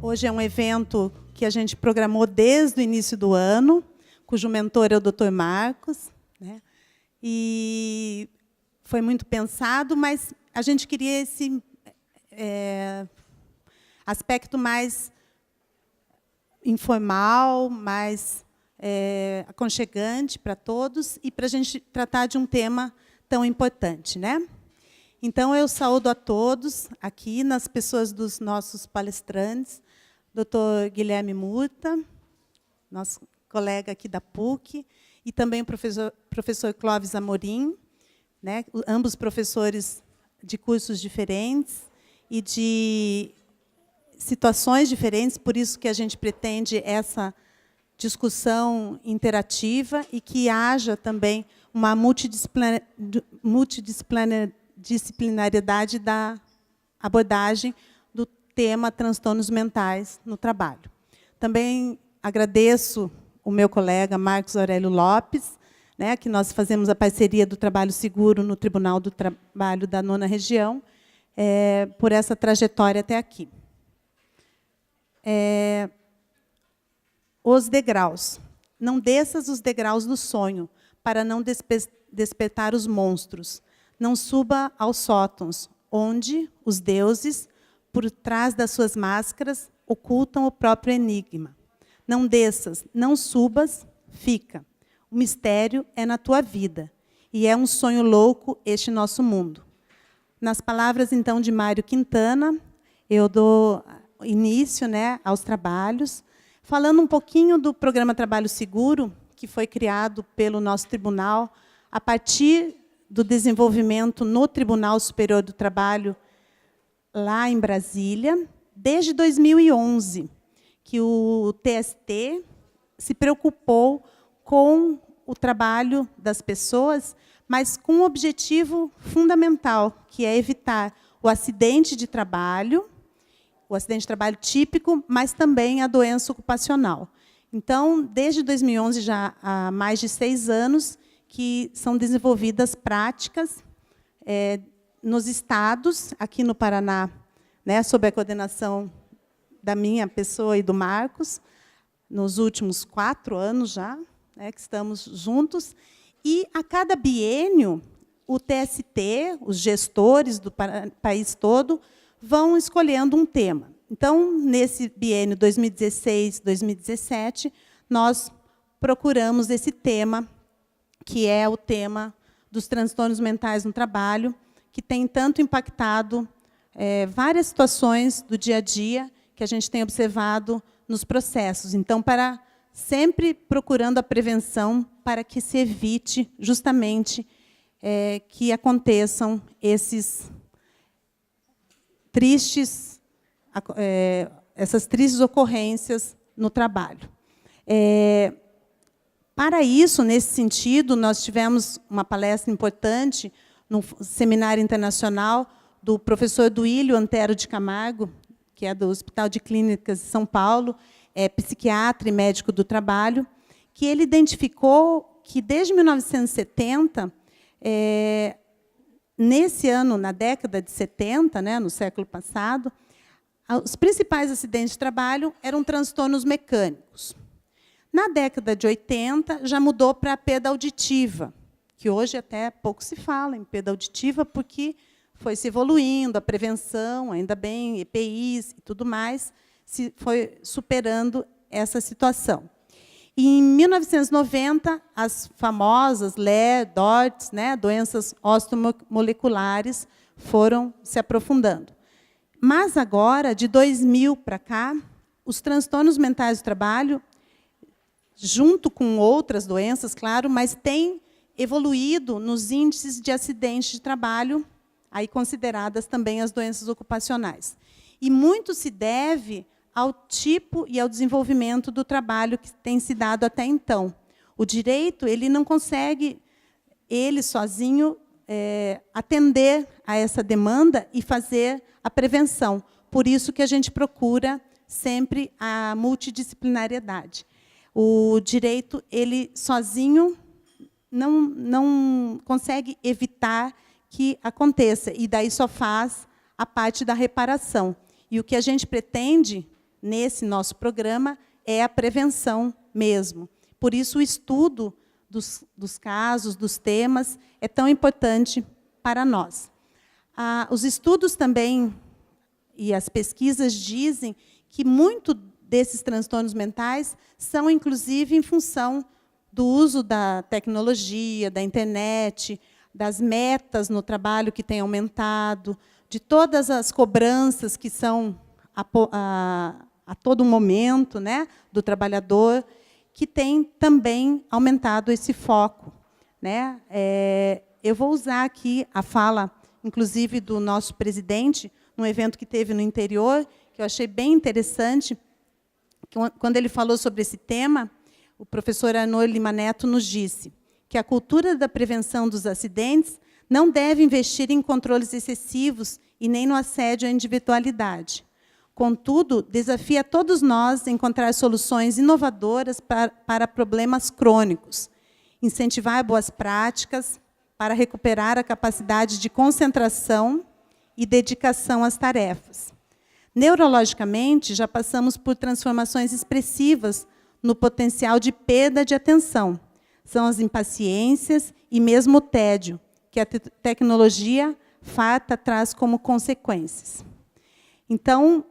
Hoje é um evento que a gente programou desde o início do ano, cujo mentor é o Dr. Marcos, né? E foi muito pensado, mas a gente queria esse aspecto mais informal, mais aconchegante para todos e para a gente tratar de um tema tão importante, né? Então, eu saúdo a todos aqui, nas pessoas dos nossos palestrantes, Dr. Guilherme Murta, nosso colega aqui da PUC, e também o professor Clóvis Amorim, né, ambos professores de cursos diferentes e de situações diferentes, por isso que a gente pretende essa discussão interativa e que haja também uma multidisciplinariedade da abordagem do tema transtornos mentais no trabalho. Também agradeço o meu colega Marcos Aurélio Lopes, né, que nós fazemos a parceria do Trabalho Seguro no Tribunal do Trabalho da 9ª Região, por essa trajetória até aqui. Os degraus. Não desças os degraus do sonho, para não despertar os monstros. Não suba aos sótãos, onde os deuses, por trás das suas máscaras, ocultam o próprio enigma. Não desças, não subas, fica. O mistério é na tua vida, e é um sonho louco este nosso mundo. Nas palavras, então, de Mário Quintana, eu dou início, né, aos trabalhos, falando um pouquinho do programa Trabalho Seguro, que foi criado pelo nosso tribunal, a partir do desenvolvimento no Tribunal Superior do Trabalho, lá em Brasília, desde 2011, que o TST se preocupou com o trabalho das pessoas, mas com um objetivo fundamental, que é evitar o acidente de trabalho típico, mas também a doença ocupacional. Então, desde 2011, já há mais de 6 anos, que são desenvolvidas práticas nos estados, aqui no Paraná, né, sob a coordenação da minha pessoa e do Marcos, nos últimos 4 anos já, né, que estamos juntos, e a cada biênio, o TST, os gestores do país todo, vão escolhendo um tema. Então, nesse biênio 2016-2017, nós procuramos esse tema, que é o tema dos transtornos mentais no trabalho, que tem tanto impactado várias situações do dia a dia que a gente tem observado nos processos. Então, sempre procurando a prevenção para que se evite justamente que aconteçam essas tristes ocorrências no trabalho. Para isso, nesse sentido, nós tivemos uma palestra importante no seminário internacional do professor Duílio Antero de Camargo, que é do Hospital de Clínicas de São Paulo, psiquiatra e médico do trabalho, que ele identificou que, desde 1970, nesse ano, na década de 70, né, no século passado, os principais acidentes de trabalho eram transtornos mecânicos. Na década de 80, já mudou para a perda auditiva, que hoje até pouco se fala em perda auditiva, porque foi se evoluindo, a prevenção, ainda bem, EPIs e tudo mais, foi superando essa situação. E, em 1990, as famosas LER, DORTs, né, doenças osteomoleculares, foram se aprofundando. Mas agora, de 2000 para cá, os transtornos mentais do trabalho, junto com outras doenças, claro, mas têm evoluído nos índices de acidentes de trabalho, aí consideradas também as doenças ocupacionais. E muito se deve ao tipo e ao desenvolvimento do trabalho que tem se dado até então. O direito, ele não consegue, ele sozinho, atender a essa demanda e fazer a prevenção. Por isso que a gente procura sempre a multidisciplinariedade. O direito, ele sozinho não consegue evitar que aconteça, e daí só faz a parte da reparação. E o que a gente pretende nesse nosso programa é a prevenção mesmo. Por isso, o estudo dos casos, dos temas, é tão importante para nós. Os estudos também e as pesquisas dizem que muito desses transtornos mentais são, inclusive, em função do uso da tecnologia, da internet, das metas no trabalho que têm aumentado, de todas as cobranças que são a todo momento, né, do trabalhador, que tem também aumentado esse foco, né? Eu vou usar aqui a fala, inclusive, do nosso presidente, num evento que teve no interior, que eu achei bem interessante, quando ele falou sobre esse tema, o professor Arnaud Lima Neto nos disse que a cultura da prevenção dos acidentes não deve investir em controles excessivos e nem no assédio à individualidade. Contudo, desafia todos nós a encontrar soluções inovadoras para problemas crônicos, incentivar boas práticas para recuperar a capacidade de concentração e dedicação às tarefas. Neurologicamente, já passamos por transformações expressivas no potencial de perda de atenção. São as impaciências e mesmo o tédio, que a tecnologia farta traz como consequências. Então,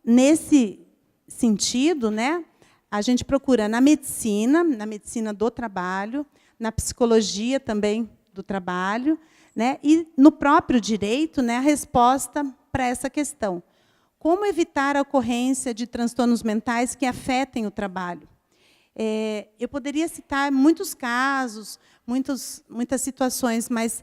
nesse sentido, né, a gente procura na medicina do trabalho, na psicologia também do trabalho, né, e no próprio direito, né, a resposta para essa questão. Como evitar a ocorrência de transtornos mentais que afetem o trabalho? Eu poderia citar muitos casos, muitas situações, mas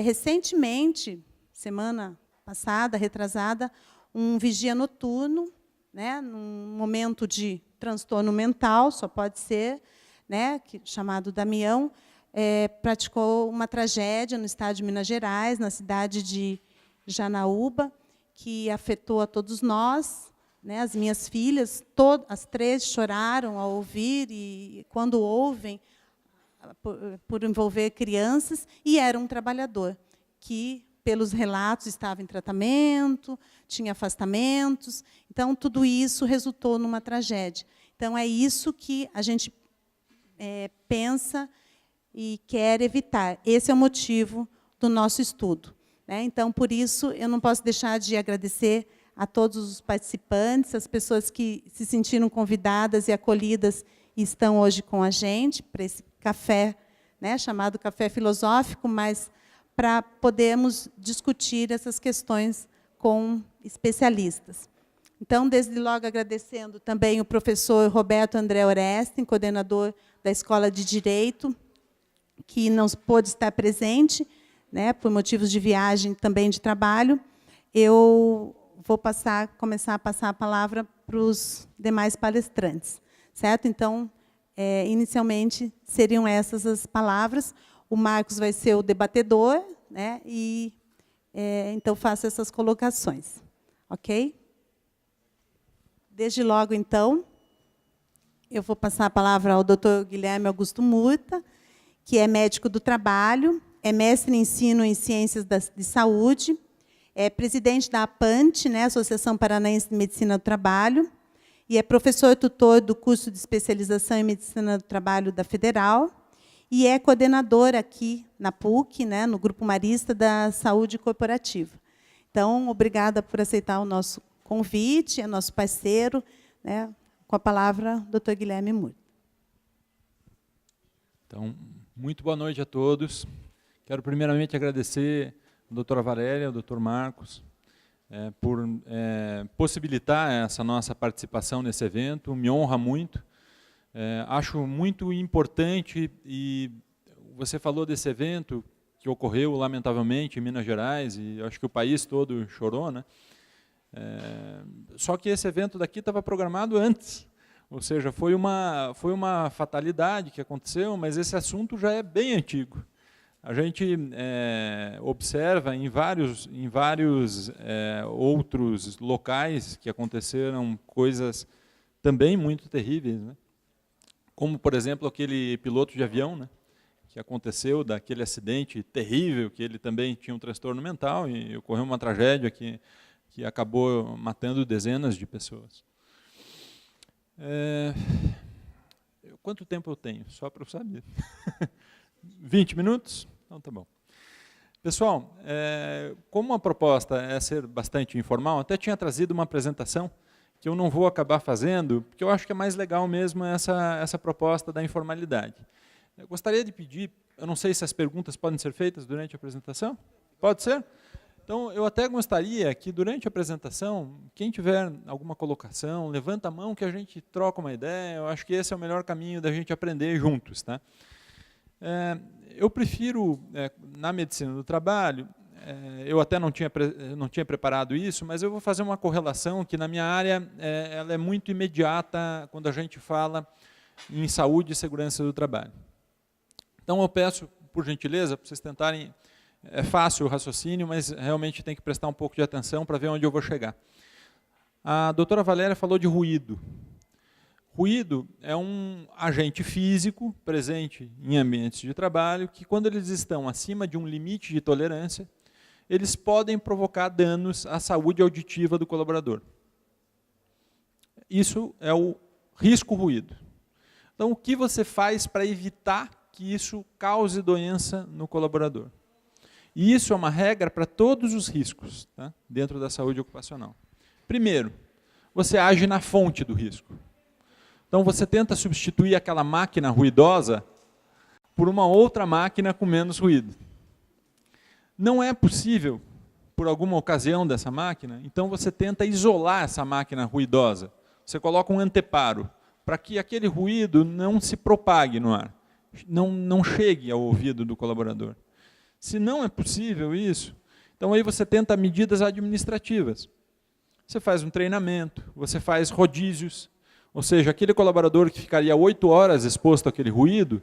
recentemente, semana passada, retrasada, um vigia noturno, né, num momento de transtorno mental, só pode ser, né, chamado Damião, praticou uma tragédia no estado de Minas Gerais, na cidade de Janaúba, que afetou a todos nós, né, as minhas filhas, as 3 choraram ao ouvir, e quando ouvem, por envolver crianças, e era um trabalhador que, pelos relatos, estava em tratamento, tinha afastamentos. Então, tudo isso resultou numa tragédia. Então, é isso que a gente pensa e quer evitar. Esse é o motivo do nosso estudo, né? Então, por isso, eu não posso deixar de agradecer a todos os participantes, as pessoas que se sentiram convidadas e acolhidas e estão hoje com a gente, para esse café, né, chamado Café Filosófico, mas para podermos discutir essas questões com especialistas. Então, desde logo, agradecendo também o professor Roberto André Orestes, coordenador da Escola de Direito, que não pôde estar presente, né, por motivos de viagem, também de trabalho. Eu vou começar a passar a palavra para os demais palestrantes, certo? Então, inicialmente, seriam essas as palavras. O Marcos vai ser o debatedor, né? E então faço essas colocações, ok? Desde logo, então, eu vou passar a palavra ao Dr. Guilherme Augusto Murta, que é médico do trabalho, é mestre em ensino em ciências de saúde, é presidente da APANT, né, Associação Paranaense de Medicina do Trabalho, e é professor tutor do curso de especialização em Medicina do Trabalho da Federal, e é coordenador aqui na PUC, né, no Grupo Marista da Saúde Corporativa. Então, obrigada por aceitar o nosso convite, é nosso parceiro, né, com a palavra, Dr. Guilherme Murta. Então, muito boa noite a todos. Quero primeiramente agradecer a doutora Valéria, ao doutor Marcos, por possibilitar essa nossa participação nesse evento, me honra muito. Acho muito importante, e você falou desse evento que ocorreu, lamentavelmente, em Minas Gerais, e acho que o país todo chorou, né? Só que esse evento daqui estava programado antes, ou seja, foi uma fatalidade que aconteceu, mas esse assunto já é bem antigo. A gente observa em vários outros locais que aconteceram coisas também muito terríveis, né? Como, por exemplo, aquele piloto de avião, né, que aconteceu, daquele acidente terrível, que ele também tinha um transtorno mental, e ocorreu uma tragédia que acabou matando dezenas de pessoas. Quanto tempo eu tenho? Só para eu saber. 20 minutos? Então tá bom. Pessoal, como a proposta é ser bastante informal, até tinha trazido uma apresentação que eu não vou acabar fazendo, porque eu acho que é mais legal mesmo essa proposta da informalidade. Eu gostaria de pedir, eu não sei se as perguntas podem ser feitas durante a apresentação? Pode ser? Então, eu até gostaria que durante a apresentação, quem tiver alguma colocação, levanta a mão que a gente troca uma ideia, eu acho que esse é o melhor caminho da gente aprender juntos. Tá? Eu prefiro, na medicina do trabalho, eu até não tinha preparado isso, mas eu vou fazer uma correlação que na minha área ela é muito imediata quando a gente fala em saúde e segurança do trabalho. Então eu peço, por gentileza, para vocês tentarem, é fácil o raciocínio, mas realmente tem que prestar um pouco de atenção para ver onde eu vou chegar. A doutora Valéria falou de ruído. Ruído é um agente físico presente em ambientes de trabalho que, quando eles estão acima de um limite de tolerância, eles podem provocar danos à saúde auditiva do colaborador. Isso é o risco ruído. Então, o que você faz para evitar que isso cause doença no colaborador? E isso é uma regra para todos os riscos, tá? Dentro da saúde ocupacional. Primeiro, você age na fonte do risco. Então, você tenta substituir aquela máquina ruidosa por uma outra máquina com menos ruído. Não é possível, por alguma ocasião dessa máquina, então você tenta isolar essa máquina ruidosa. Você coloca um anteparo, para que aquele ruído não se propague no ar, não chegue ao ouvido do colaborador. Se não é possível isso, então aí você tenta medidas administrativas. Você faz um treinamento, você faz rodízios, ou seja, aquele colaborador que ficaria 8 horas exposto àquele ruído,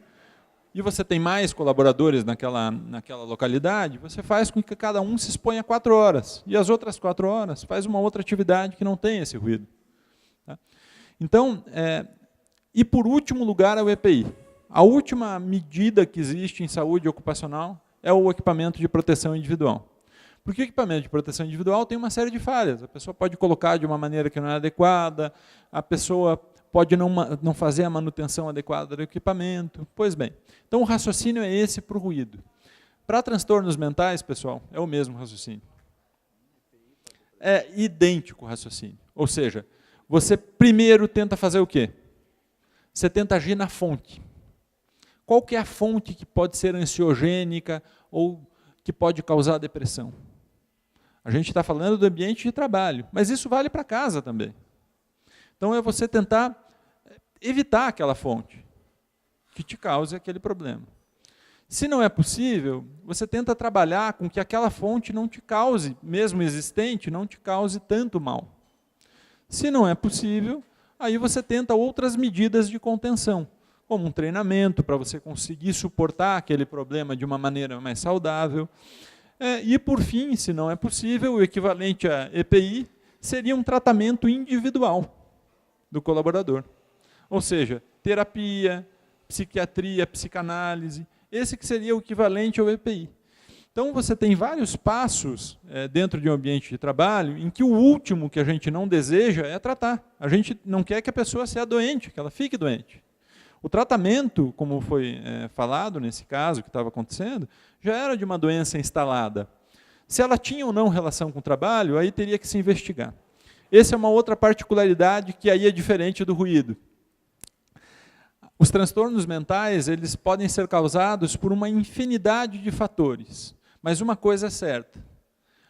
e você tem mais colaboradores naquela localidade, você faz com que cada um se exponha 4 horas, e as outras 4 horas faz uma outra atividade que não tem esse ruído. Tá? Então, e por último lugar é o EPI. A última medida que existe em saúde ocupacional é o equipamento de proteção individual. Porque o equipamento de proteção individual tem uma série de falhas. A pessoa pode colocar de uma maneira que não é adequada, a pessoa pode não fazer a manutenção adequada do equipamento. Pois bem, então o raciocínio é esse para o ruído. Para transtornos mentais, pessoal, é o mesmo raciocínio. É idêntico o raciocínio. Ou seja, você primeiro tenta fazer o quê? Você tenta agir na fonte. Qual que é a fonte que pode ser ansiogênica ou que pode causar depressão? A gente está falando do ambiente de trabalho, mas isso vale para casa também. Então é você tentar evitar aquela fonte que te cause aquele problema. Se não é possível, você tenta trabalhar com que aquela fonte não te cause, mesmo existente, não te cause tanto mal. Se não é possível, aí você tenta outras medidas de contenção, como um treinamento para você conseguir suportar aquele problema de uma maneira mais saudável. E, por fim, se não é possível, o equivalente a EPI seria um tratamento individual do colaborador. Ou seja, terapia, psiquiatria, psicanálise, esse que seria o equivalente ao EPI. Então, você tem vários passos dentro de um ambiente de trabalho em que o último que a gente não deseja é tratar. A gente não quer que a pessoa seja doente, que ela fique doente. O tratamento, como foi falado nesse caso que estava acontecendo, já era de uma doença instalada. Se ela tinha ou não relação com o trabalho, aí teria que se investigar. Essa é uma outra particularidade que aí é diferente do ruído. Os transtornos mentais, eles podem ser causados por uma infinidade de fatores. Mas uma coisa é certa,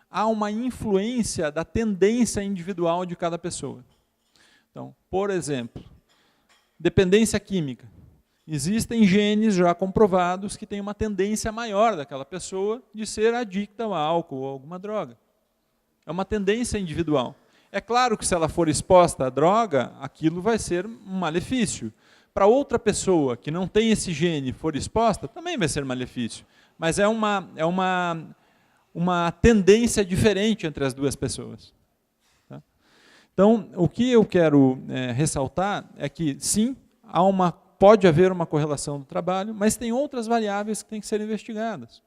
há uma influência da tendência individual de cada pessoa. Então, por exemplo, dependência química. Existem genes já comprovados que têm uma tendência maior daquela pessoa de ser adicta ao álcool ou a alguma droga. É uma tendência individual. É claro que se ela for exposta à droga, aquilo vai ser um malefício. Para outra pessoa que não tem esse gene for exposta, também vai ser malefício. Mas é uma tendência diferente entre as duas pessoas. Tá? Então, o que eu quero ressaltar é que, sim, pode haver uma correlação do trabalho, mas tem outras variáveis que têm que ser investigadas.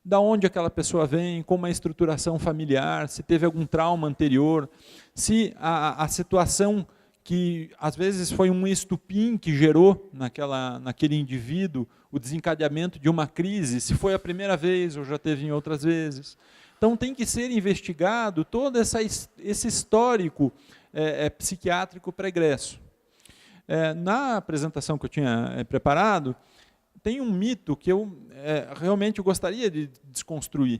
Da onde aquela pessoa vem, como é a estruturação familiar, se teve algum trauma anterior, se a situação que às vezes foi um estupim que gerou naquele indivíduo o desencadeamento de uma crise, se foi a primeira vez ou já teve em outras vezes. Então tem que ser investigado todo esse histórico psiquiátrico pregresso. Na apresentação que eu tinha preparado, tem um mito que eu realmente gostaria de desconstruir.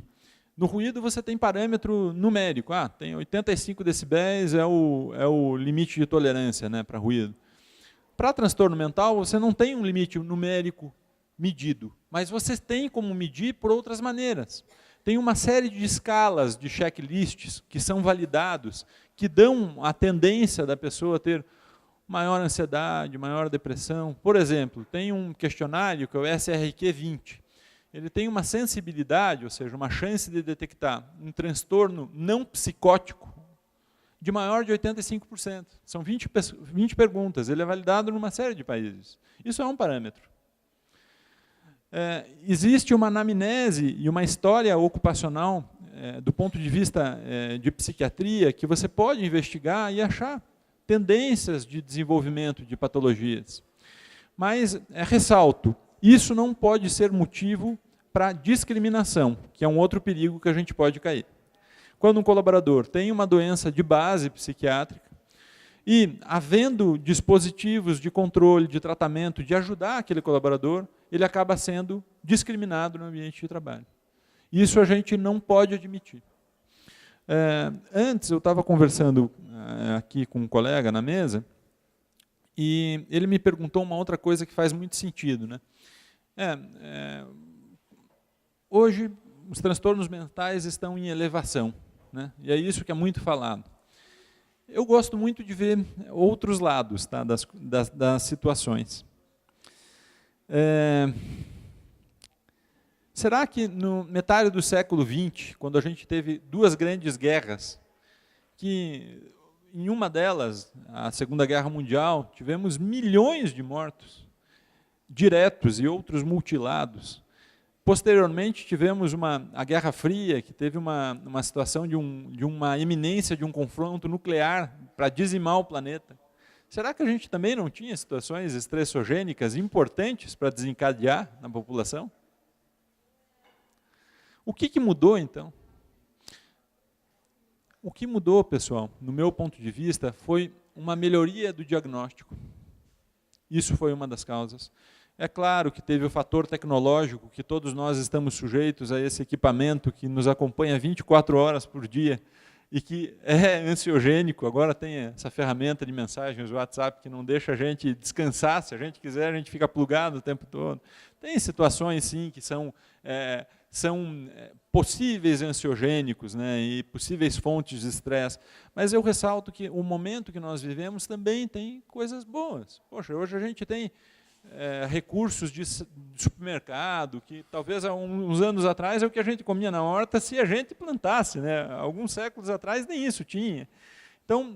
No ruído você tem parâmetro numérico, tem 85 decibéis é o limite de tolerância, né, para ruído. Para transtorno mental você não tem um limite numérico medido, mas você tem como medir por outras maneiras. Tem uma série de escalas, de checklists que são validados, que dão a tendência da pessoa a ter maior ansiedade, maior depressão. Por exemplo, tem um questionário que é o SRQ-20. Ele tem uma sensibilidade, ou seja, uma chance de detectar um transtorno não psicótico de maior de 85%. São 20 perguntas, ele é validado numa série de países. Isso é um parâmetro. Existe uma anamnese e uma história ocupacional, do ponto de vista de psiquiatria, que você pode investigar e achar tendências de desenvolvimento de patologias. Mas, ressalto, isso não pode ser motivo para discriminação, que é um outro perigo que a gente pode cair. Quando um colaborador tem uma doença de base psiquiátrica e, havendo dispositivos de controle, de tratamento, de ajudar aquele colaborador, ele acaba sendo discriminado no ambiente de trabalho. Isso a gente não pode admitir. Antes, eu estava conversando aqui com um colega na mesa, e ele me perguntou uma outra coisa que faz muito sentido, né? Hoje, os transtornos mentais estão em elevação, né? E é isso que é muito falado. Eu gosto muito de ver outros lados, tá, das situações. Será que, no metade do século XX, quando a gente teve duas grandes guerras, que em uma delas, a Segunda Guerra Mundial, tivemos milhões de mortos, diretos e outros mutilados. Posteriormente, tivemos a Guerra Fria, que teve uma situação de uma iminência de um confronto nuclear para dizimar o planeta. Será que a gente também não tinha situações estressogênicas importantes para desencadear na população? O que mudou, então? O que mudou, pessoal, no meu ponto de vista, foi uma melhoria do diagnóstico. Isso foi uma das causas. É claro que teve o fator tecnológico, que todos nós estamos sujeitos a esse equipamento que nos acompanha 24 horas por dia e que é ansiogênico. Agora tem essa ferramenta de mensagens, o WhatsApp, que não deixa a gente descansar. Se a gente quiser, a gente fica plugado o tempo todo. Tem situações, sim, que são possíveis ansiogênicos, né, e possíveis fontes de estresse. Mas eu ressalto que o momento que nós vivemos também tem coisas boas. Poxa, hoje a gente tem recursos de supermercado, que talvez há uns anos atrás é o que a gente comia na horta se a gente plantasse, né? Alguns séculos atrás nem isso tinha. Então,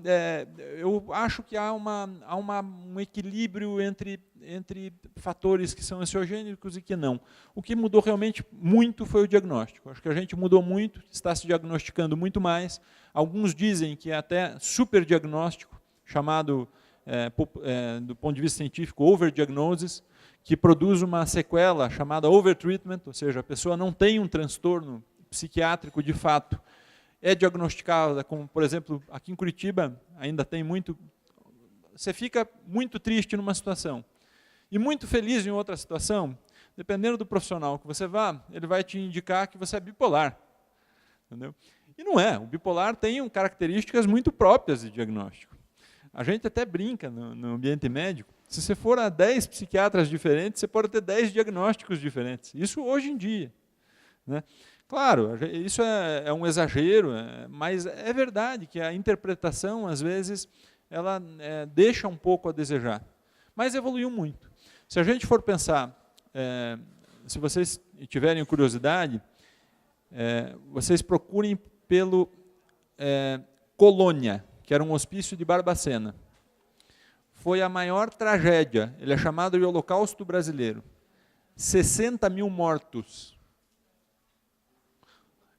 eu acho que há um equilíbrio entre fatores que são ansiogênicos e que não. O que mudou realmente muito foi o diagnóstico. Acho que a gente mudou muito, está se diagnosticando muito mais. Alguns dizem que é até superdiagnóstico, chamado, do ponto de vista científico, overdiagnosis, que produz uma sequela chamada overtreatment, ou seja, a pessoa não tem um transtorno psiquiátrico de fato, é diagnosticada, como, por exemplo, aqui em Curitiba, ainda tem muito... Você fica muito triste numa situação e muito feliz em outra situação, dependendo do profissional que você vá, ele vai te indicar que você é bipolar. Entendeu? E não é. O bipolar tem características muito próprias de diagnóstico. A gente até brinca no ambiente médico. Se você for a 10 psiquiatras diferentes, você pode ter 10 diagnósticos diferentes. Isso hoje em dia, né? Claro, isso é um exagero, mas é verdade que a interpretação, às vezes, ela deixa um pouco a desejar. Mas evoluiu muito. Se a gente for pensar, se vocês tiverem curiosidade, vocês procurem pelo Colônia, que era um hospício de Barbacena. Foi a maior tragédia, ele é chamado de Holocausto Brasileiro. 60 mil mortos.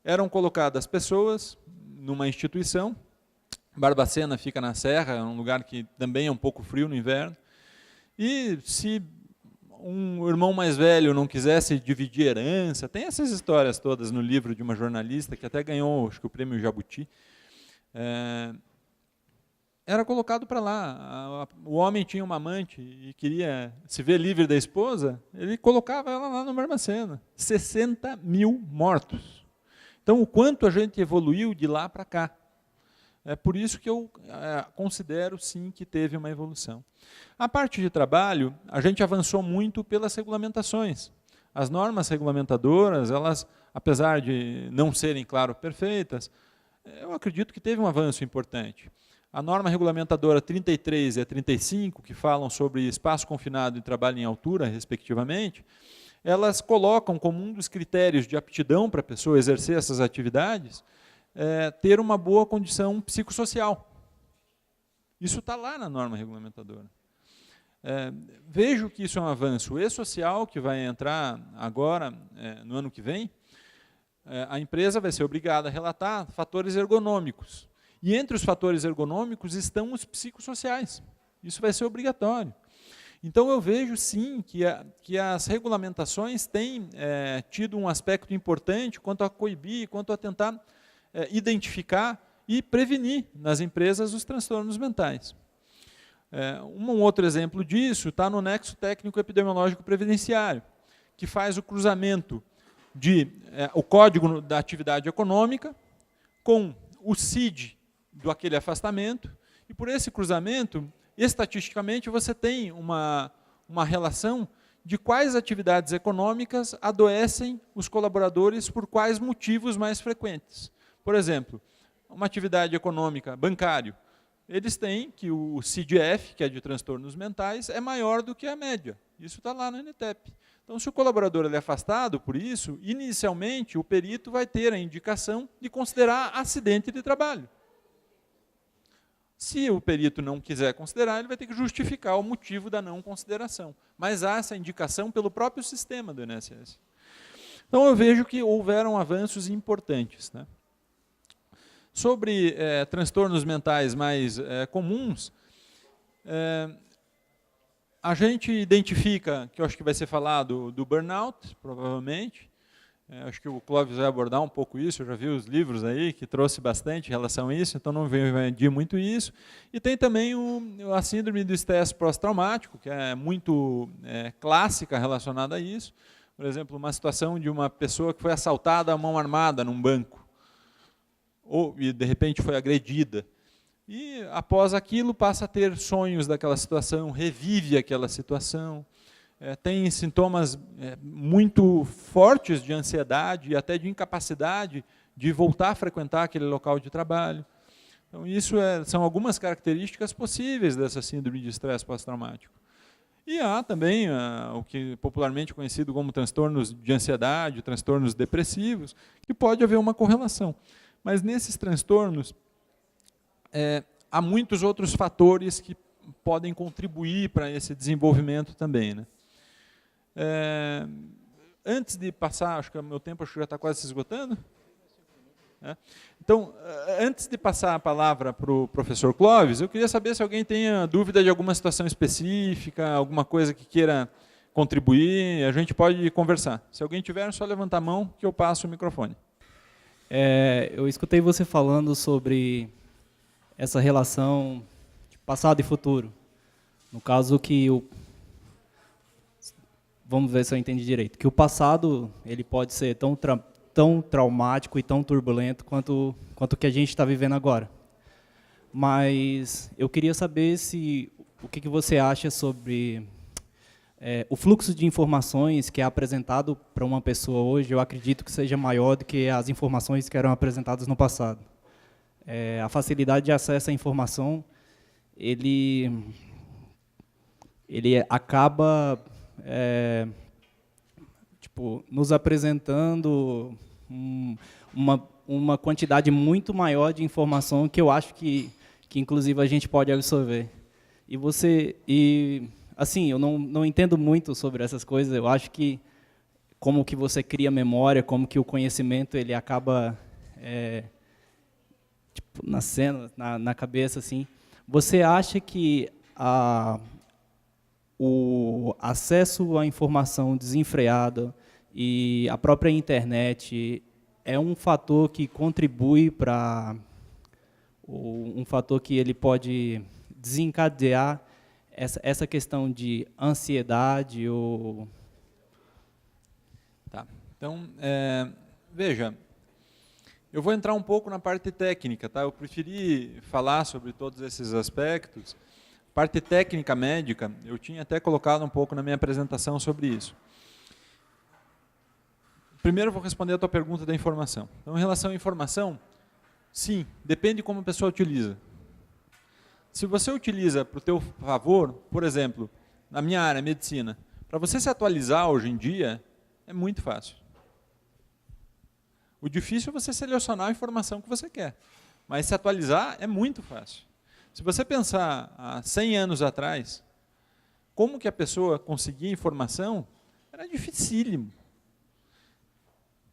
Eram colocadas pessoas numa instituição, Barbacena fica na serra, é um lugar que também é um pouco frio no inverno. E se um irmão mais velho não quisesse dividir herança, tem essas histórias todas no livro de uma jornalista que até ganhou, acho que o prêmio Jabuti, era colocado para lá. O homem tinha uma amante e queria se ver livre da esposa, ele colocava ela lá no Barbacena. 60 mil mortos. Então, o quanto a gente evoluiu de lá para cá. É por isso que eu considero, sim, que teve uma evolução. A parte de trabalho, a gente avançou muito pelas regulamentações. As normas regulamentadoras, elas, apesar de não serem, claro, perfeitas, eu acredito que teve um avanço importante. A norma regulamentadora 33 e a 35, que falam sobre espaço confinado e trabalho em altura, respectivamente, elas colocam como um dos critérios de aptidão para a pessoa exercer essas atividades, ter uma boa condição psicossocial. Isso está lá na norma regulamentadora. Vejo que isso é um avanço social que vai entrar agora, no ano que vem. A empresa vai ser obrigada a relatar fatores ergonômicos. E entre os fatores ergonômicos estão os psicossociais. Isso vai ser obrigatório. Então, eu vejo, sim, que as regulamentações têm tido um aspecto importante quanto a coibir, quanto a tentar identificar e prevenir nas empresas os transtornos mentais. Um outro exemplo disso está no nexo técnico epidemiológico previdenciário, que faz o cruzamento o código da atividade econômica com o CID do aquele afastamento, e por esse cruzamento, estatisticamente, você tem uma relação de quais atividades econômicas adoecem os colaboradores por quais motivos mais frequentes. Por exemplo, uma atividade econômica, bancário, eles têm que o CID-F, que é de transtornos mentais, é maior do que a média. Isso está lá no NTEP. Então, se o colaborador é afastado por isso, inicialmente o perito vai ter a indicação de considerar acidente de trabalho. Se o perito não quiser considerar, ele vai ter que justificar o motivo da não consideração. Mas há essa indicação pelo próprio sistema do INSS. Então, eu vejo que houveram avanços importantes, né? Sobre transtornos mentais mais comuns, a gente identifica, que eu acho que vai ser falado do burnout, provavelmente. Acho que o Clóvis vai abordar um pouco isso, eu já vi os livros aí que trouxe bastante em relação a isso, então não vou invadir muito isso. E tem também a síndrome do estresse pós-traumático, que é muito clássica relacionada a isso. Por exemplo, uma situação de uma pessoa que foi assaltada à mão armada num banco, e de repente foi agredida. E após aquilo passa a ter sonhos daquela situação, revive aquela situação, tem sintomas muito fortes de ansiedade e até de incapacidade de voltar a frequentar aquele local de trabalho. Então, isso são algumas características possíveis dessa síndrome de estresse pós-traumático. E há também o que popularmente conhecido como transtornos de ansiedade, transtornos depressivos, que pode haver uma correlação. Mas nesses transtornos, há muitos outros fatores que podem contribuir para esse desenvolvimento também, né? Antes de passar, acho que o meu tempo já está quase se esgotando. Então, antes de passar a palavra para o professor Clóvis, eu queria saber se alguém tem dúvida de alguma situação específica, alguma coisa que queira contribuir, a gente pode conversar. Se alguém tiver, é só levantar a mão que eu passo o microfone. Eu escutei você falando sobre essa relação de passado e futuro. No caso que vamos ver se eu entendi direito. Que o passado ele pode ser tão traumático e tão turbulento quanto o que a gente está vivendo agora. Mas eu queria saber o que você acha sobre o fluxo de informações que é apresentado para uma pessoa hoje. Eu acredito que seja maior do que as informações que eram apresentadas no passado. A facilidade de acesso à informação, ele acaba nos apresentando uma quantidade muito maior de informação que eu acho que inclusive a gente pode absorver. Assim, eu não entendo muito sobre essas coisas. Eu acho que como que você cria memória, como que o conhecimento ele acaba tipo, na cena, na cabeça, assim, você acha que o acesso à informação desenfreada e a própria internet é um fator que contribui para um fator que ele pode desencadear essa questão de ansiedade ou... Tá. Então, veja, eu vou entrar um pouco na parte técnica, tá? Eu preferi falar sobre todos esses aspectos. Parte técnica médica, eu tinha até colocado um pouco na minha apresentação sobre isso. Primeiro eu vou responder a tua pergunta da informação. Então, em relação à informação, sim, depende de como a pessoa utiliza. Se você utiliza para o teu favor, por exemplo, na minha área, medicina, para você se atualizar hoje em dia, é muito fácil. O difícil é você selecionar a informação que você quer, mas se atualizar é muito fácil. Se você pensar há 100 anos atrás, como que a pessoa conseguia informação, era dificílimo.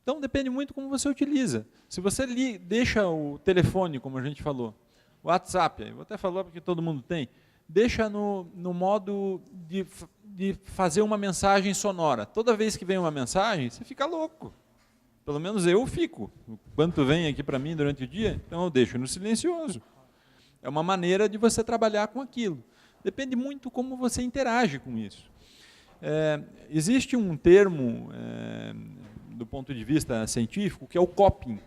Então, depende muito como você utiliza. Se você deixa o telefone, como a gente falou, o WhatsApp, eu vou até falar porque todo mundo tem, deixa no modo de fazer uma mensagem sonora. Toda vez que vem uma mensagem, você fica louco. Pelo menos eu fico. Quanto vem aqui para mim durante o dia, então eu deixo no silencioso. É uma maneira de você trabalhar com aquilo. Depende muito como você interage com isso. Existe um termo, do ponto de vista científico, que é o coping.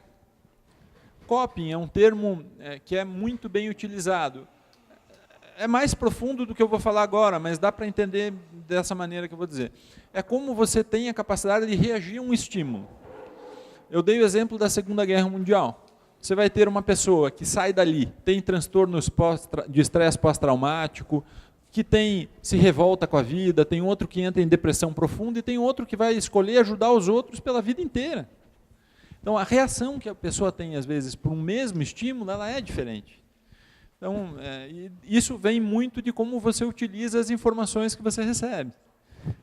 Coping é um termo que é muito bem utilizado. É mais profundo do que eu vou falar agora, mas dá para entender dessa maneira que eu vou dizer. É como você tem a capacidade de reagir a um estímulo. Eu dei o exemplo da Segunda Guerra Mundial. Você vai ter uma pessoa que sai dali, tem transtornos de estresse pós-traumático, que se revolta com a vida, tem outro que entra em depressão profunda e tem outro que vai escolher ajudar os outros pela vida inteira. Então, a reação que a pessoa tem, às vezes, por um mesmo estímulo, ela é diferente. Então, isso vem muito de como você utiliza as informações que você recebe.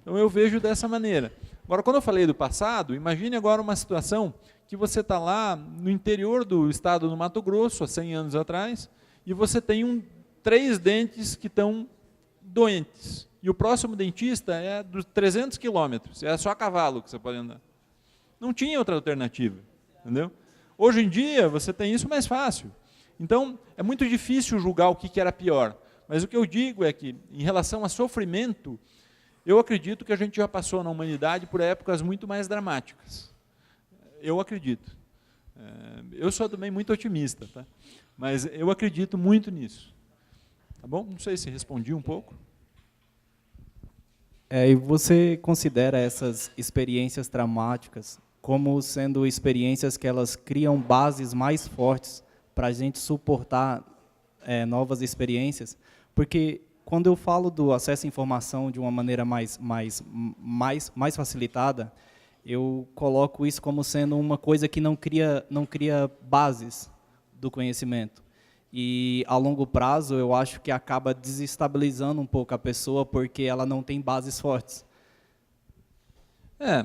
Então, eu vejo dessa maneira. Agora, quando eu falei do passado, imagine agora uma situação que você está lá no interior do estado do Mato Grosso, há 100 anos atrás, e você tem 3 dentes que estão doentes. E o próximo dentista é dos 300 quilômetros, é só a cavalo que você pode andar. Não tinha outra alternativa, entendeu? Hoje em dia, você tem isso mais fácil. Então, é muito difícil julgar o que era pior. Mas o que eu digo é que, em relação a sofrimento, eu acredito que a gente já passou na humanidade por épocas muito mais dramáticas. Eu acredito. Eu sou também muito otimista, tá? Mas eu acredito muito nisso. Tá bom? Não sei se respondi um pouco. E você considera essas experiências traumáticas como sendo experiências que elas criam bases mais fortes para a gente suportar novas experiências? Porque quando eu falo do acesso à informação de uma maneira mais facilitada, eu coloco isso como sendo uma coisa que não cria bases do conhecimento. E, a longo prazo, eu acho que acaba desestabilizando um pouco a pessoa, porque ela não tem bases fortes.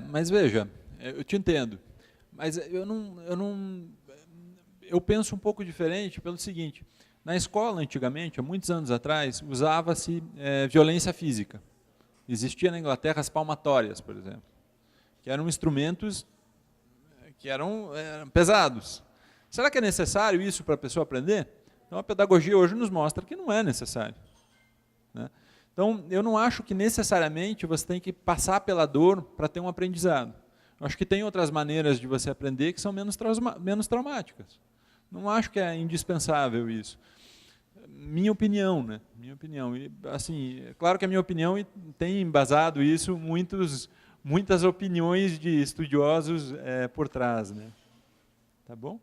Mas veja, eu te entendo. Mas eu penso um pouco diferente pelo seguinte. Na escola, antigamente, há muitos anos atrás, usava-se violência física. Existia na Inglaterra as palmatórias, por exemplo, que eram instrumentos que eram pesados. Será que é necessário isso para a pessoa aprender? Então, a pedagogia hoje nos mostra que não é necessário, né? Então, eu não acho que necessariamente você tem que passar pela dor para ter um aprendizado. Eu acho que tem outras maneiras de você aprender que são menos traumáticas. Não acho que é indispensável isso. Minha opinião, né? Minha opinião. E, assim, é claro que a minha opinião tem embasado isso muitas opiniões de estudiosos por trás, né? Tá bom?